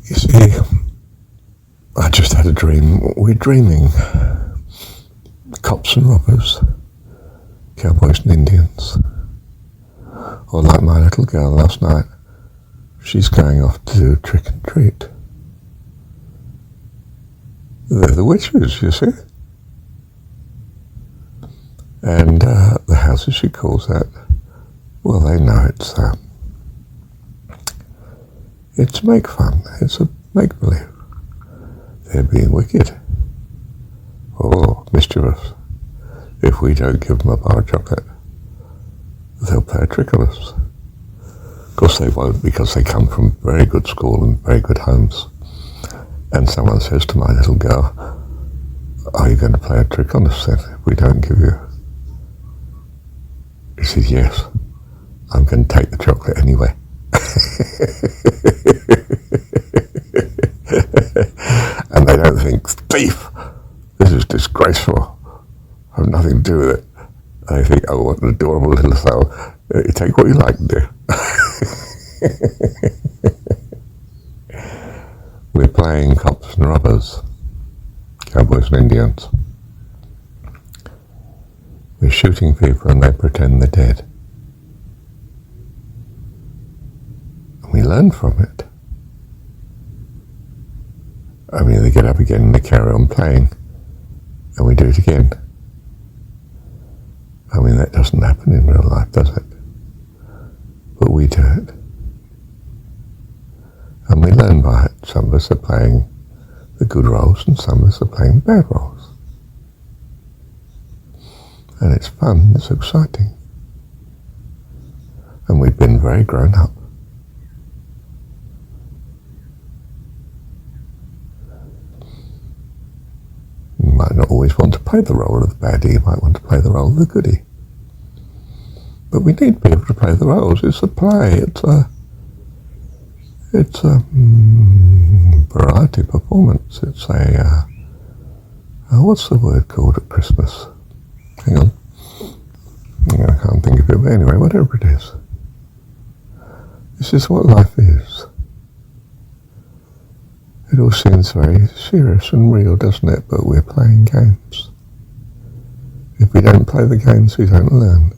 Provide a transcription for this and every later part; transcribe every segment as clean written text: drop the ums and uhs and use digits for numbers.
You see, I just had a dream. We're dreaming cops and robbers, cowboys and Indians. Or like my little girl last night, she's going off to do trick and treat. They're the witches, you see. And the houses she calls at, well, they know it's make fun, it's a make-believe. They're being wicked. Or mischievous. If we don't give them a bar of chocolate, they'll play a trick on us. Of course they won't, because they come from very good school and very good homes. And someone says to my little girl, are you going to play a trick on us then if we don't give you? She says, yes, I'm going to take the chocolate anyway. And they don't think, thief, this is disgraceful, I have nothing to do with it. They think, oh, what an adorable little soul. You take what you like, dear. We're playing cops and robbers, cowboys and Indians. We're shooting people and they pretend they're dead. And we learn from it. I mean, they get up again and they carry on playing, and we do it again. I mean, that doesn't happen in real life, does it? But we do it. And we learn by it. Some of us are playing the good roles and some of us are playing bad roles. And it's fun, it's exciting. And we've been very grown up. You might not always want to play the role of the baddie, you might want to play the role of the goodie. But we need people to play the roles. It's a play, it's a variety performance. It's what's the word called at Christmas? Hang on. I can't think of it, but anyway, whatever it is. This is what life is. It all seems very serious and real, doesn't it? But we're playing games. If we don't play the games, we don't learn.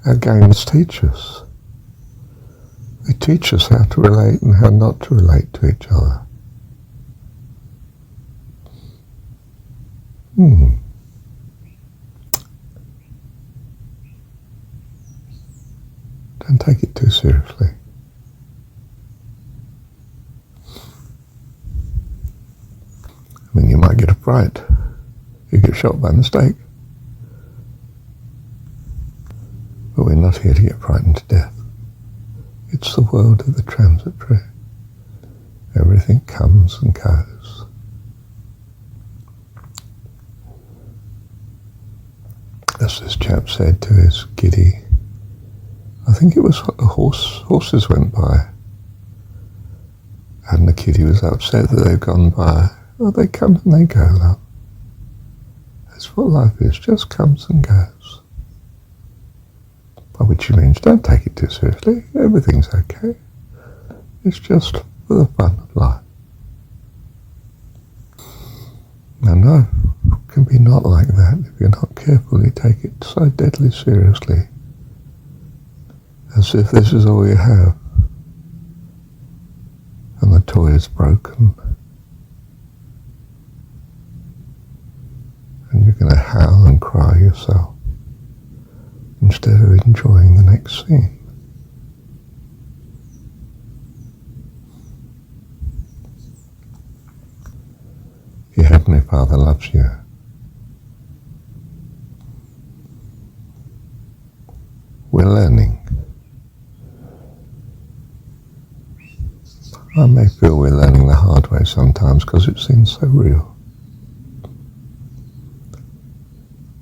Our games teach us. They teach us how to relate and how not to relate to each other. Don't take it too seriously. I mean, you might get a fright. You get shot by mistake. But we're not here to get frightened to death. It's the world of the transitory. Everything comes and goes. As this chap said to his kiddie, I think it was horses went by, and the kiddie was upset that they've gone by. Well, they come and they go, love. That's what life is, just comes and goes. By which he means, don't take it too seriously, everything's okay. It's just for the fun of life. And no, it can be not like that. If you're not careful, you take it so deadly seriously, as if this is all you have, and the toy is broken, and you're going to howl and cry yourself, instead of enjoying the next scene. Your Heavenly Father loves you. We're learning. I may feel we're learning the hard way sometimes because it seems so real.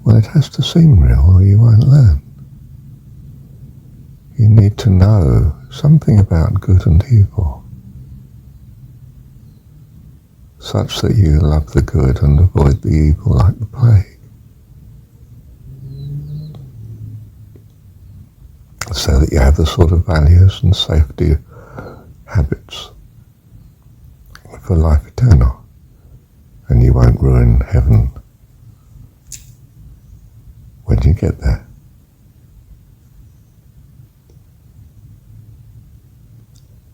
Well, it has to seem real or you won't learn. You need to know something about good and evil, such that you love the good and avoid the evil like the plague, so that you have the sort of values and safety habits for life eternal, and you won't ruin heaven when you get there.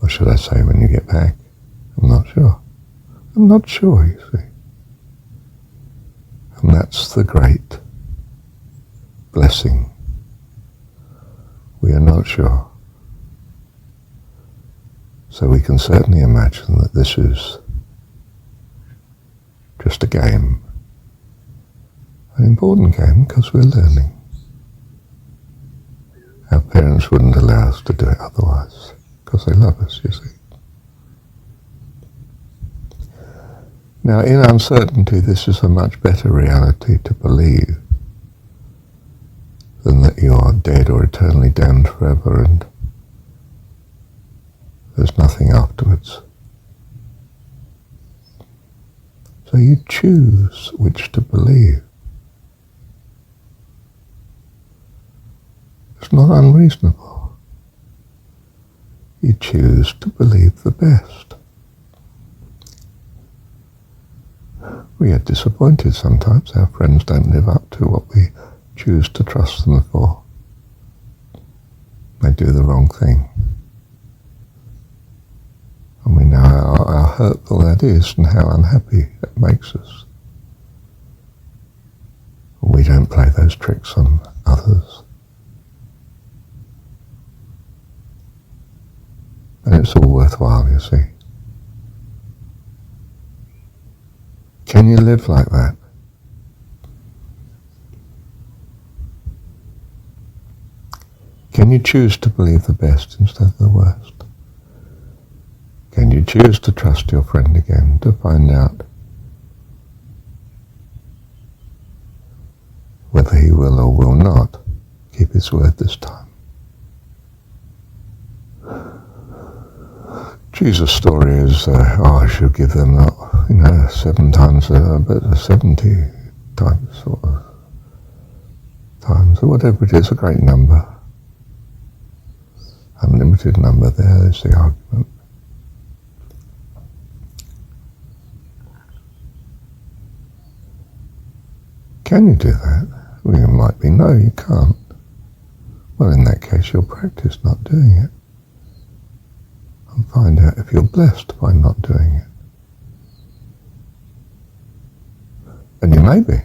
Or should I say when you get back? I'm not sure. I'm not sure, you see. And that's the great blessing. We are not sure. So we can certainly imagine that this is just a game. An important game because we're learning. Our parents wouldn't allow us to do it otherwise because they love us, you see. Now, in uncertainty, this is a much better reality to believe than that you are dead or eternally damned forever and there's nothing afterwards. So you choose which to believe. It's not unreasonable. You choose to believe the best. We get disappointed sometimes. Our friends don't live up to what we choose to trust them for. They do the wrong thing. And we know how hurtful that is and how unhappy that makes us. We don't play those tricks on others. And it's all worthwhile, you see. Can you live like that? Can you choose to believe the best instead of the worst? Can you choose to trust your friend again to find out whether he will or will not keep his word this time? Jesus' story is, I should give them not, 7 times, but 70 times, or times, or whatever it is, a great number. Unlimited number, there is the argument. Can you do that? Well, it might be no, you can't. Well, in that case, you'll practice not doing it. And find out if you're blessed by not doing it. And you may be.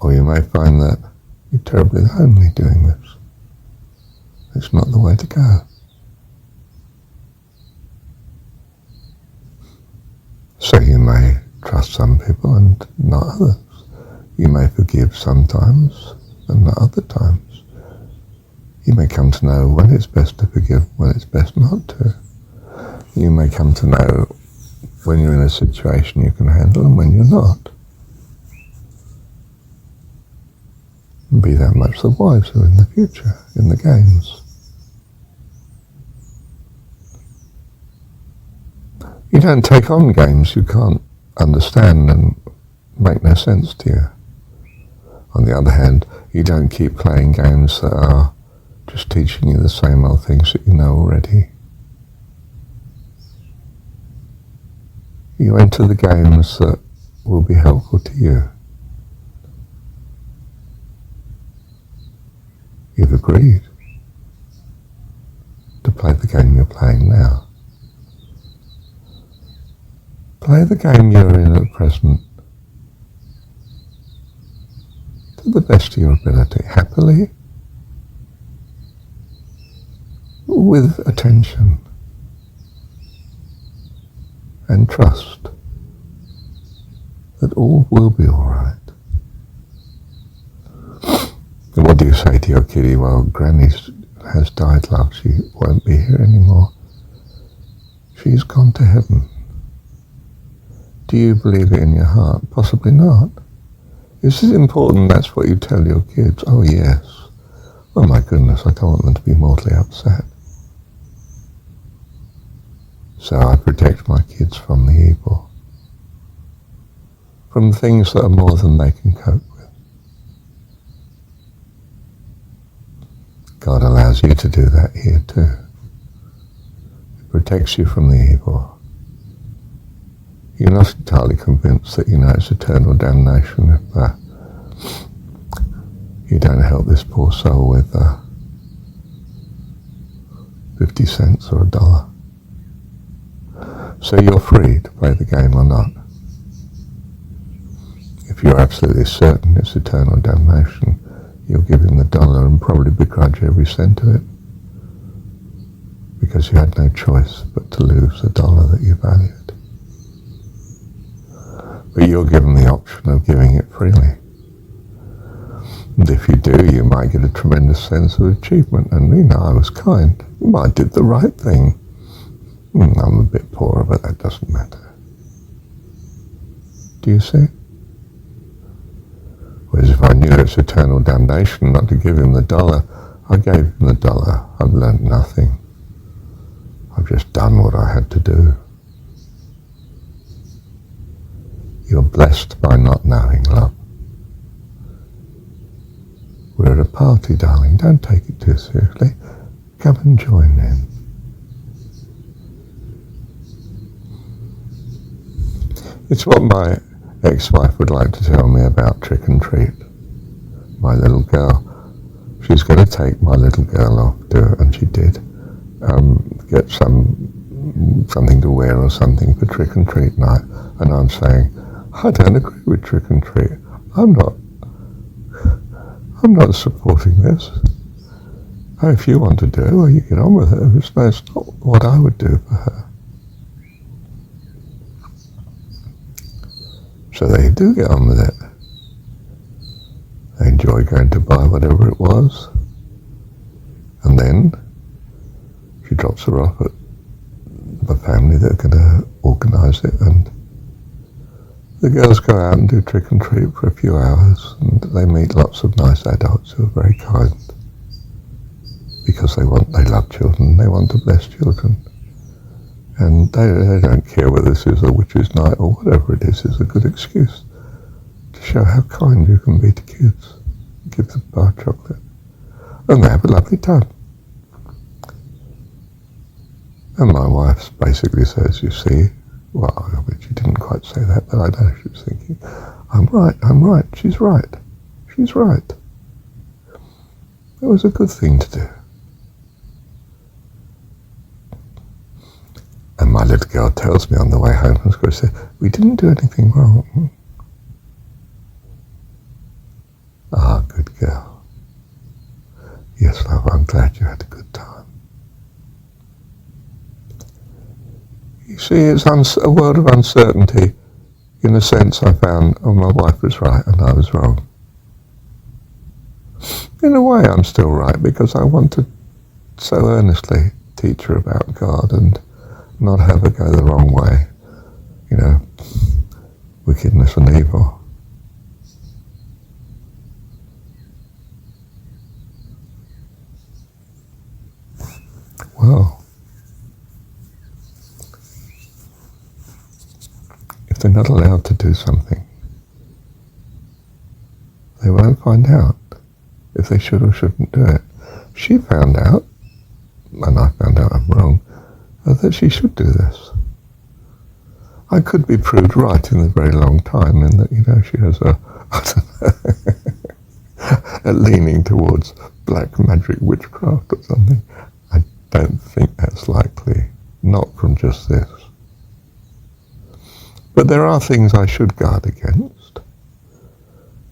Or you may find that you're terribly lonely doing this. It's not the way to go. So you may trust some people and not others. You may forgive sometimes and not other times. You may come to know when it's best to forgive, when it's best not to. You may come to know when you're in a situation you can handle and when you're not. And be that much the wiser in the future, in the games. You don't take on games you can't understand and make no sense to you. On the other hand, you don't keep playing games that are just teaching you the same old things that you know already. You enter the games that will be helpful to you. You've agreed to play the game you're playing now. Play the game you're in at present to the best of your ability, happily, with attention and trust that all will be all right. And what do you say to your kiddie? Well, Granny has died, love. She won't be here anymore. She's gone to heaven. Do you believe it in your heart? Possibly not. Is it important that's what you tell your kids? Oh, yes. Oh, my goodness, I don't want them to be mortally upset. So I protect my kids from the evil, from things that are more than they can cope with. God allows you to do that here too. He protects you from the evil. You're not entirely convinced that you know it's eternal damnation if you don't help this poor soul with 50 cents or $1. So you're free to play the game or not. If you're absolutely certain it's eternal damnation, you'll give him the $1 and probably begrudge every cent of it, because you had no choice but to lose the $1 that you valued. But you're given the option of giving it freely. And if you do, you might get a tremendous sense of achievement, and I was kind. I did the right thing. I'm a bit poorer, but that doesn't matter. Do you see? Whereas if I knew it's eternal damnation not to give him the $1, I gave him the $1. I've learned nothing. I've just done what I had to do. You're blessed by not knowing love. We're at a party, darling. Don't take it too seriously. Come and join in. It's what my ex-wife would like to tell me about trick and treat. My little girl. She's going to take my little girl off to, and she did, get something to wear or something for trick and treat night. And I'm saying, I don't agree with trick and treat. I'm not supporting this. Oh, if you want to do it, well, you get on with it. It's not what I would do for her. So they do get on with it. They enjoy going to buy whatever it was. And then she drops her off at the family that are going to organise it, and the girls go out and do trick and treat for a few hours, and they meet lots of nice adults who are very kind, because they love children, they want to bless children. And they don't care whether this is a witch's night or whatever it is a good excuse to show how kind you can be to kids. Give them bar chocolate. And they have a lovely time. And my wife basically says, you see, well, I mean, she didn't quite say that, but I know she was thinking, I'm right, she's right. It was a good thing to do. And my little girl tells me on the way home, I was going to say, we didn't do anything wrong. Ah, good girl. Yes, love, I'm glad you had a good time. You see, it's a world of uncertainty. In a sense, I found, my wife was right and I was wrong. In a way, I'm still right, because I want to so earnestly teach her about God and not have her go the wrong way, wickedness and evil. Well, if they're not allowed to do something, they won't find out if they should or shouldn't do it. She found out, and I found out I'm wrong, that she should do this. I could be proved right in a very long time in that, she has a leaning towards black magic witchcraft or something. I don't think that's likely, not from just this. But there are things I should guard against.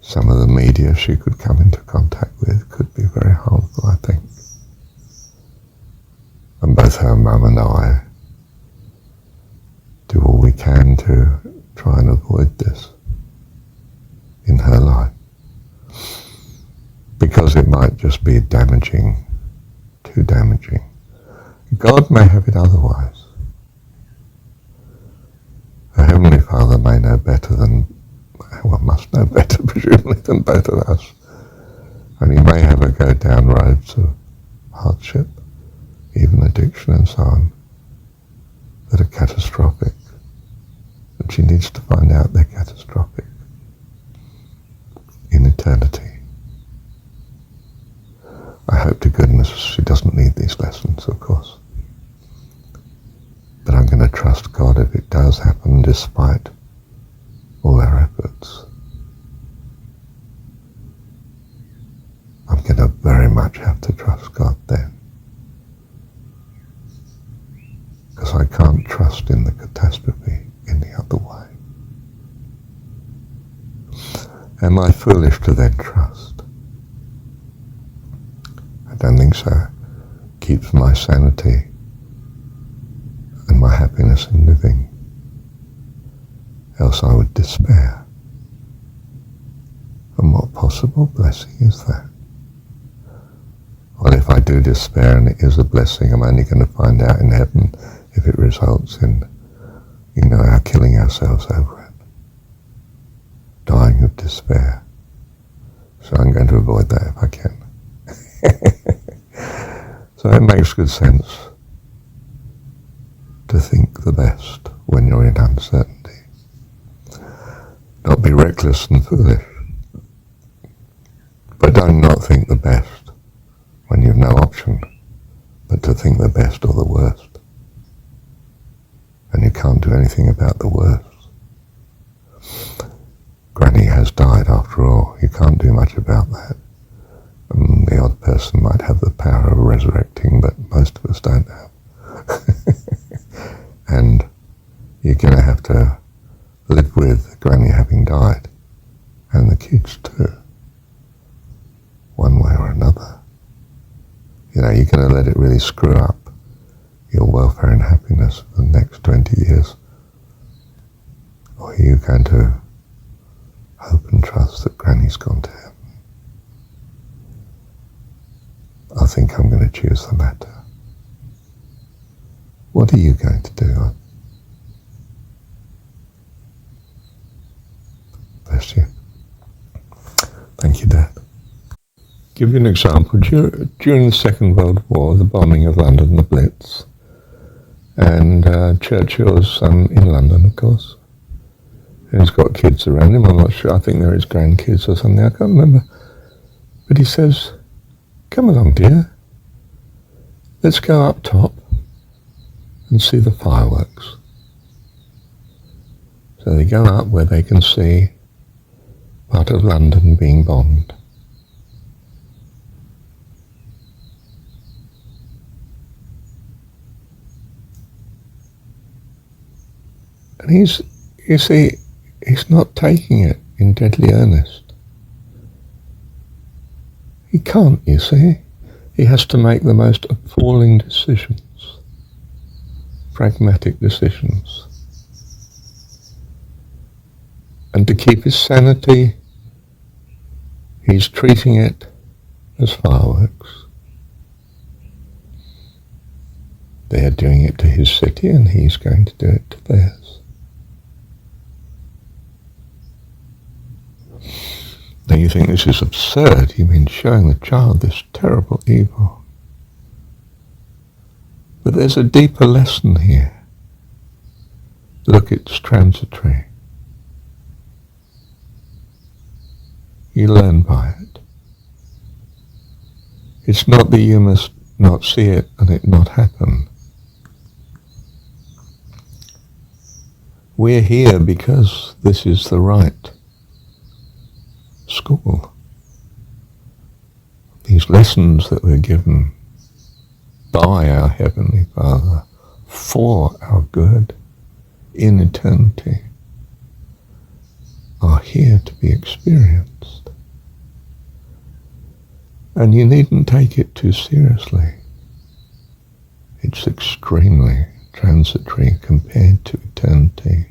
Some of the media she could come into contact with could be very harmful, I think. And both her mum and I do all we can to try and avoid this in her life, because it might just be damaging, too damaging. God may have it otherwise. Her Heavenly Father may know better must know better presumably than both of us, and he may have her go down roads of hardship, even addiction and so on, that are catastrophic. And she needs to find out they're catastrophic in eternity. I hope to goodness she doesn't need these lessons, of course. despite all our efforts, I'm going to very much have to trust God then. Because I can't trust in the catastrophe any other way. Am I foolish to then trust? I don't think so. Keeps my sanity and my happiness in living. Else I would despair. And what possible blessing is that? Well, if I do despair and it is a blessing, I'm only going to find out in heaven if it results in, our killing ourselves over it. Dying of despair. So I'm going to avoid that if I can. So it makes good sense to think the best when you're in uncertainty. Not be reckless and foolish. But don't not think the best when you've no option, but to think the best or the worst. And you can't do anything about the worst. Granny has died after all. You can't do much about that. And the odd person might have the power of resurrecting, but most of us don't have. And you're going to have to live with Granny having died, and the kids too, one way or another. You're going to let it really screw up your welfare and happiness for the next 20 years? Or are you going to hope and trust that Granny's gone to heaven? I think I'm going to choose the latter. What are you going to do? Bless you. Thank you, Dad. Give you an example. During the Second World War, the bombing of London, the Blitz, and Churchill's in London, of course, and he's got kids around him. I'm not sure. I think they're his grandkids or something. I can't remember. But he says, "Come along, dear. Let's go up top and see the fireworks." So they go up where they can see part of London being bombed. And he's not taking it in deadly earnest. He can't, you see. He has to make the most appalling decisions, pragmatic decisions. And to keep his sanity, he's treating it as fireworks. They're doing it to his city, and he's going to do it to theirs. Now you think this is absurd. You mean showing the child this terrible evil. But there's a deeper lesson here. Look, it's transitory. You learn by it. It's not that you must not see it and it not happen. We're here because this is the right school. These lessons that we're given by our Heavenly Father for our good in eternity are here to be experienced. And you needn't take it too seriously. It's extremely transitory compared to eternity.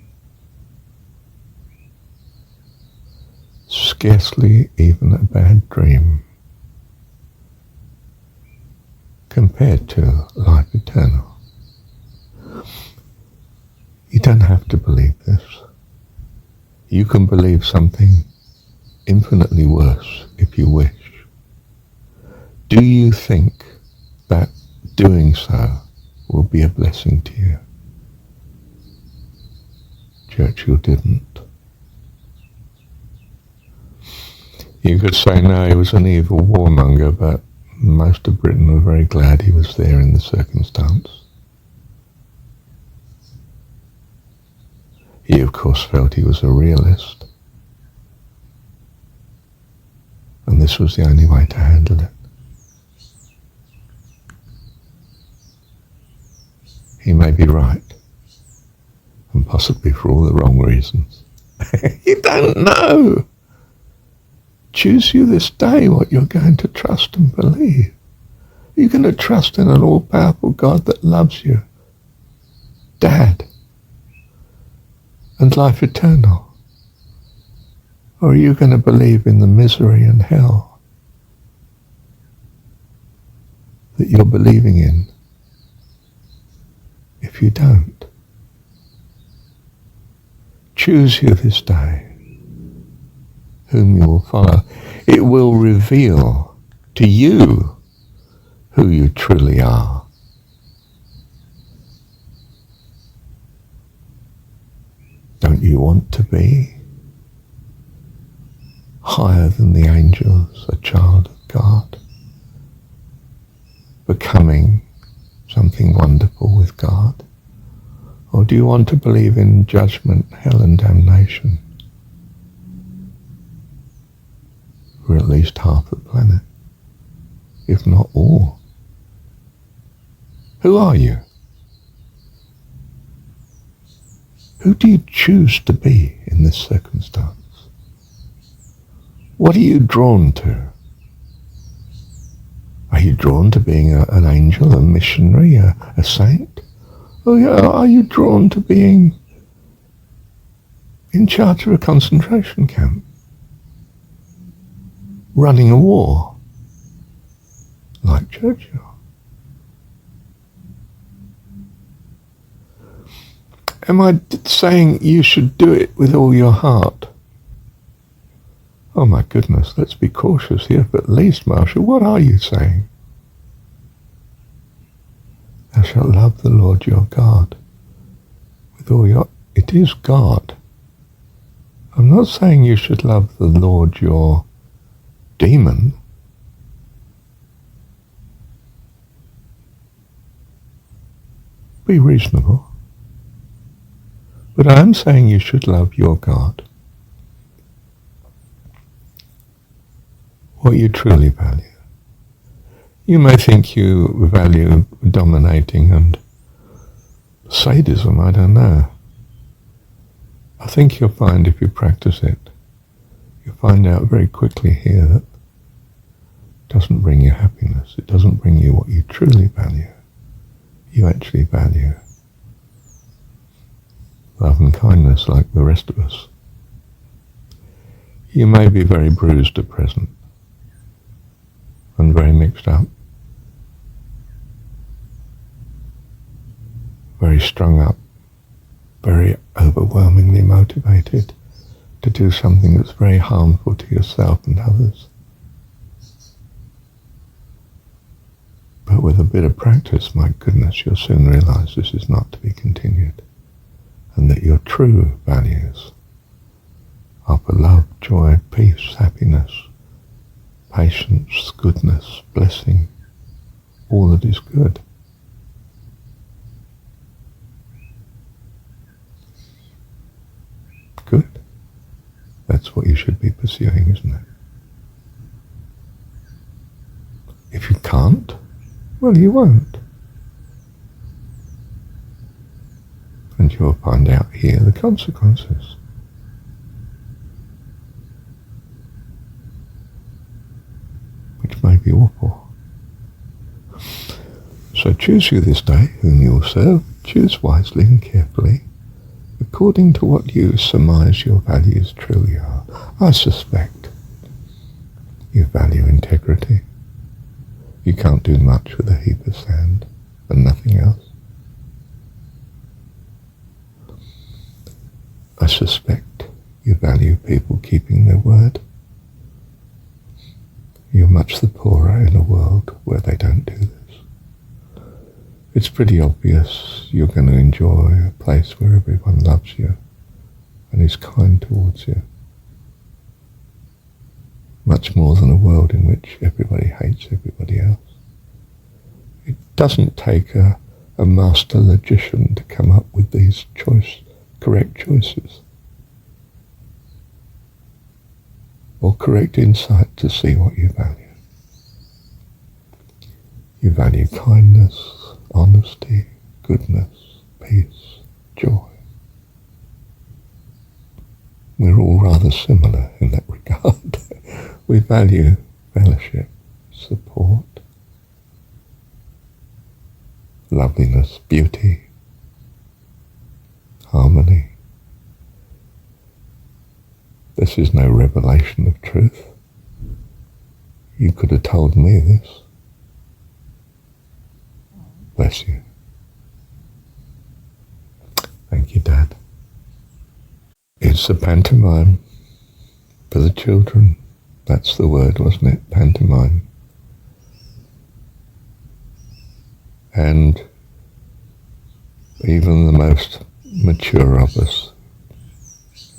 Scarcely even a bad dream compared to life eternal. You don't have to believe this. You can believe something infinitely worse if you wish. Do you think that doing so will be a blessing to you? Churchill didn't. You could say, no, he was an evil warmonger, but most of Britain were very glad he was there in the circumstance. He of course, felt he was a realist, and this was the only way to handle it. He may be right, and possibly for all the wrong reasons. You don't know. Choose you this day what you're going to trust and believe. You're going to trust in an all-powerful God that loves you, Dad, and life eternal. Or are you going to believe in the misery and hell that you're believing in if you don't? Choose you this day whom you will follow. It will reveal to you who you truly are. Don't you want to be higher than the angels, a child of God, becoming something wonderful with God? Or do you want to believe in judgment, hell and damnation for at least half the planet, if not all? Who are you? Who do you choose to be in this circumstance? What are you drawn to? Are you drawn to being an angel, a missionary, a saint? Or are you drawn to being in charge of a concentration camp, running a war, like Churchill? Am I saying you should do it with all your heart? Oh my goodness, let's be cautious here, but at least, Marshall, what are you saying? Thou shalt love the Lord your God with all your... It is God. I'm not saying you should love the Lord your demon. Be reasonable. But I am saying you should love your God. What you truly value. You may think you value dominating and sadism, I don't know. I think you'll find if you practice it, you'll find out very quickly here that it doesn't bring you happiness. It doesn't bring you what you truly value. You actually value love and kindness like the rest of us. You may be very bruised at present and very mixed up, very strung up, very overwhelmingly motivated to do something that's very harmful to yourself and others. But with a bit of practice, my goodness, you'll soon realize this is not to be continued, and that your true values are for love, joy, peace, happiness, patience, goodness, blessing, all that is good. Good. That's what you should be pursuing, isn't it? If you can't, well, you won't. And you'll find out here the consequences. Which may be awful. So choose you this day whom you will serve. Choose wisely and carefully, according to what you surmise your values truly are. I suspect you value integrity. You can't do much with a heap of sand and nothing else. I suspect you value people keeping their word. You're much the poorer in a world where they don't do this. It's pretty obvious you're going to enjoy a place where everyone loves you and is kind towards you, much more than a world in which everybody hates everybody else. It doesn't take a master logician to come up with these choice correct choices or correct insight to see what you value. You value kindness, honesty, goodness, peace, joy. We're all rather similar in that regard. We value fellowship, support, loveliness, beauty, harmony. This is no revelation of truth. You could have told me this. Bless you. Thank you, Dad. It's a pantomime for the children. That's the word, wasn't it? Pantomime. And even the most mature of us,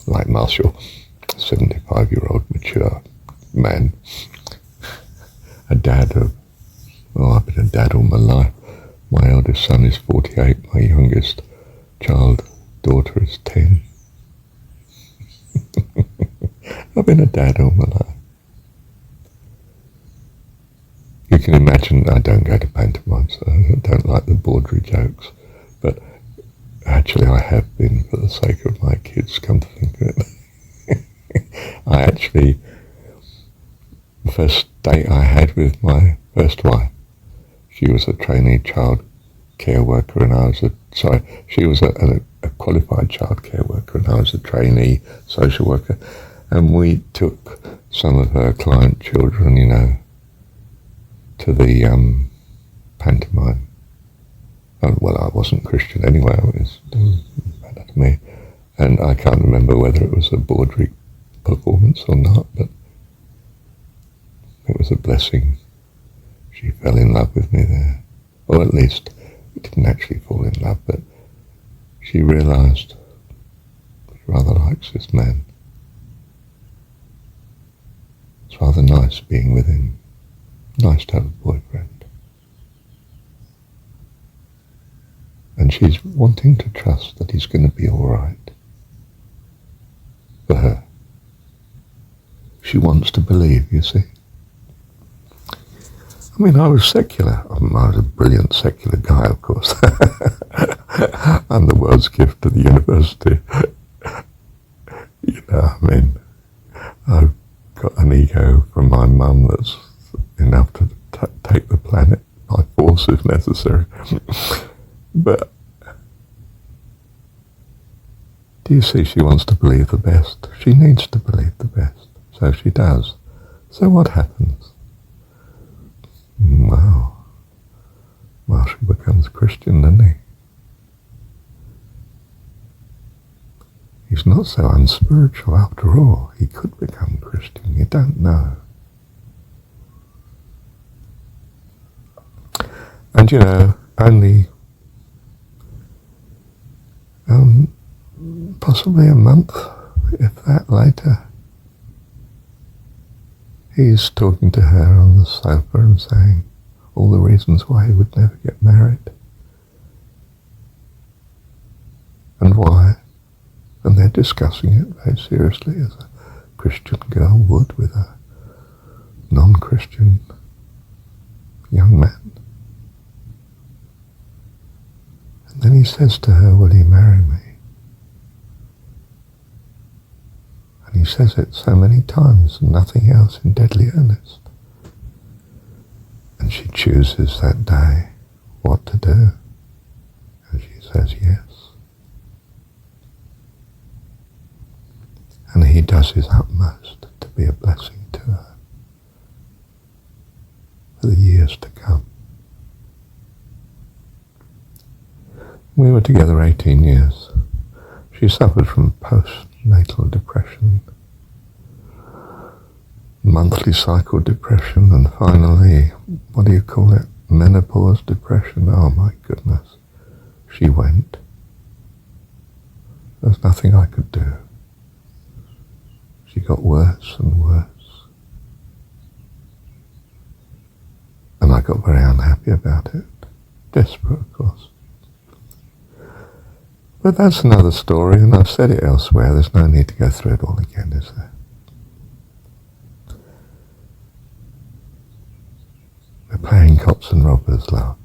like Marshall, 75-year-old mature man, a dad of, well, I've been a dad all my life. My eldest son is 48, my youngest daughter is 10. I've been a dad all my life. You can imagine I don't go to pantomime, so I don't like the bawdry jokes, but actually I have been for the sake of my kids, come to think of it. I actually, the first date I had with my first wife, she was a trainee child care worker and I was she was a qualified child care worker and I was a trainee social worker, and we took some of her client children, to the pantomime. Well, I wasn't Christian anyway, it was better to me, and I can't remember whether it was a bawdry performance or not, but it was a blessing. She fell in love with me there, or at least we didn't actually fall in love, but she realised she rather likes this man. It's rather nice being with him. Nice to have a boyfriend. And she's wanting to trust that he's going to be all right. For her. She wants to believe, you see. I mean, I was secular. I was a brilliant secular guy, of course. I'm the world's gift to the university. I've got an ego from my mum that's enough to take the planet by force if necessary. But do you see, she wants to believe the best. She needs to believe the best. So she does. So what happens? Well, she becomes Christian, doesn't he? He's not so unspiritual after all. He could become Christian. You don't know. And only possibly a month, if that, later, he's talking to her on the sofa and saying all the reasons why he would never get married. And why. And they're discussing it very seriously, as a Christian girl would with a non-Christian young man. And then he says to her, will you marry me? And he says it so many times and nothing else, in deadly earnest. And she chooses that day what to do. And she says yes. And he does his utmost to be a blessing to her for the years to come. We were together 18 years. She suffered from postnatal depression, monthly cycle depression, and finally, menopause depression. Oh my goodness. She went. There's nothing I could do. She got worse and worse. And I got very unhappy about it. Desperate, of course. But that's another story, and I've said it elsewhere. There's no need to go through it all again, is there? We're playing cops and robbers, love.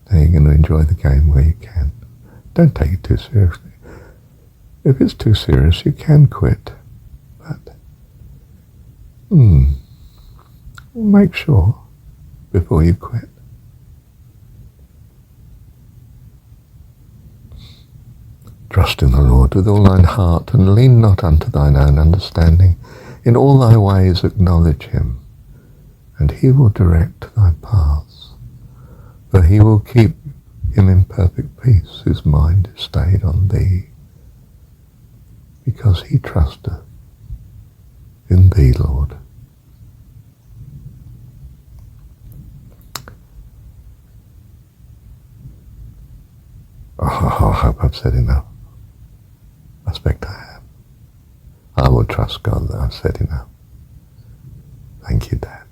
Now you're going to enjoy the game where you can. Don't take it too seriously. If it's too serious, you can quit. But make sure before you quit. Trust in the Lord with all thine heart, and lean not unto thine own understanding. In all thy ways acknowledge him, and he will direct thy paths. For he will keep him in perfect peace, whose mind is stayed on thee, because he trusteth in thee, Lord. Oh, I hope I've said enough. I expect I have. I will trust God that I've said enough. Thank you, Dad.